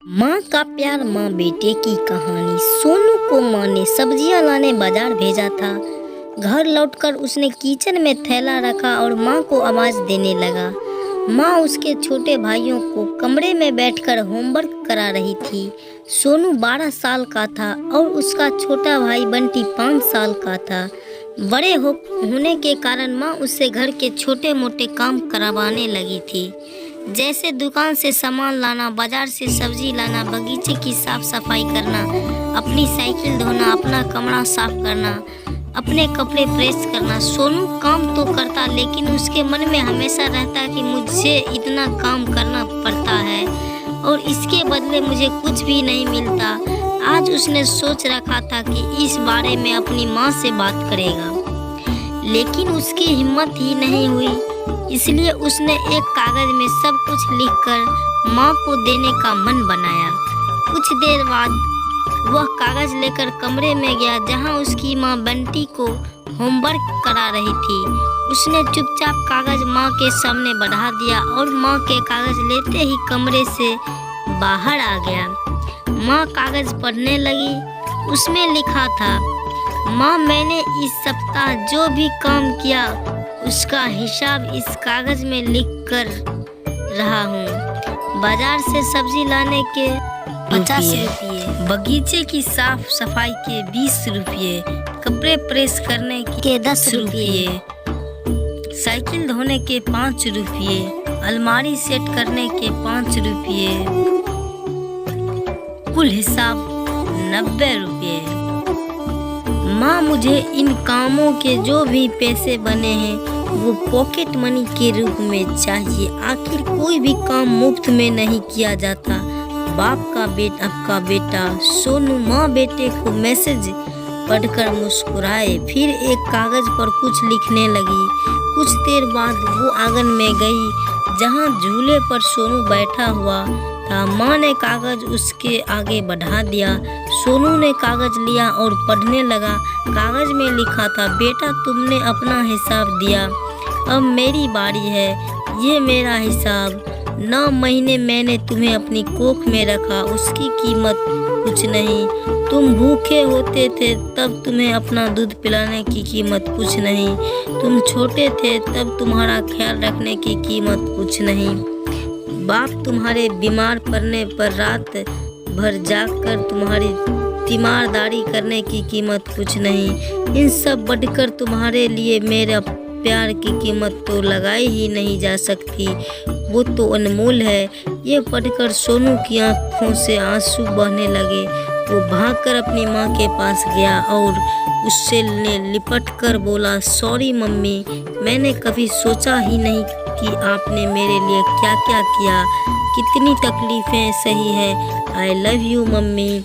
माँ का प्यार माँ बेटे की कहानी। सोनू को माँ ने सब्जियां लाने बाजार भेजा था। घर लौटकर उसने किचन में थैला रखा और माँ को आवाज़ देने लगा। माँ उसके छोटे भाइयों को कमरे में बैठकर होमवर्क करा रही थी। सोनू 12 साल का था और उसका छोटा भाई बंटी 5 साल का था। बड़े होने के कारण माँ उससे घर के छोटे मोटे काम करवाने लगी थी, जैसे दुकान से सामान लाना, बाजार से सब्जी लाना, बगीचे की साफ सफाई करना, अपनी साइकिल धोना, अपना कमरा साफ करना, अपने कपड़े प्रेस करना। सोनू काम तो करता, लेकिन उसके मन में हमेशा रहता कि मुझे इतना काम करना पड़ता है और इसके बदले मुझे कुछ भी नहीं मिलता। आज उसने सोच रखा था कि इस बारे में अपनी माँ से बात करेगा, लेकिन उसकी हिम्मत ही नहीं हुई। इसलिए उसने एक कागज में सब कुछ लिखकर माँ को देने का मन बनाया। कुछ देर बाद वह कागज लेकर कमरे में गया जहाँ उसकी माँ बंटी को होमवर्क करा रही थी। उसने चुपचाप कागज माँ के सामने बढ़ा दिया और माँ के कागज लेते ही कमरे से बाहर आ गया। माँ कागज पढ़ने लगी। उसमें लिखा था, माँ, मैंने इस सप्ताह जो भी काम किया उसका हिसाब इस कागज में लिख कर रहा हूँ। बाजार से सब्जी लाने के 50 रुपये, बगीचे की साफ सफाई के 20 रुपये, कपड़े प्रेस करने के 10 रुपये, साइकिल धोने के 5 रुपये, अलमारी सेट करने के 5 रुपये, कुल हिसाब 90 रुपये। माँ, मुझे इन कामों के जो भी पैसे बने हैं वो पॉकेट मनी के रूप में चाहिए। आखिर कोई भी काम मुफ्त में नहीं किया जाता। बाप का बेटा सोनू माँ बेटे को मैसेज पढ़कर मुस्कुराए, फिर एक कागज पर कुछ लिखने लगी। कुछ देर बाद वो आंगन में गई जहाँ झूले पर सोनू बैठा हुआ था। माँ ने कागज उसके आगे बढ़ा दिया। सोनू ने कागज लिया और पढ़ने लगा। कागज में लिखा था, बेटा, तुमने अपना हिसाब दिया, अब मेरी बारी है। ये मेरा हिसाब। 9 महीने मैंने तुम्हें अपनी कोख में रखा, उसकी कीमत कुछ नहीं। तुम भूखे होते थे तब तुम्हें अपना दूध पिलाने की कीमत कुछ नहीं। तुम छोटे थे तब तुम्हारा ख्याल रखने की कीमत कुछ नहीं। बाप तुम्हारे बीमार पड़ने पर रात भर जागकर तुम्हारी तीमारदारी करने की कीमत कुछ नहीं। इन सब बढ़कर तुम्हारे लिए मेरा प्यार की कीमत तो लगाई ही नहीं जा सकती, वो तो अनमोल है। ये पढ़कर सोनू की आंखों से आंसू बहने लगे। वो भागकर अपनी माँ के पास गया और उससे लिपट कर बोला, सॉरी मम्मी, मैंने कभी सोचा ही नहीं कि आपने मेरे लिए क्या क्या किया। कितनी तकलीफ़ें सही है। I love you mummy.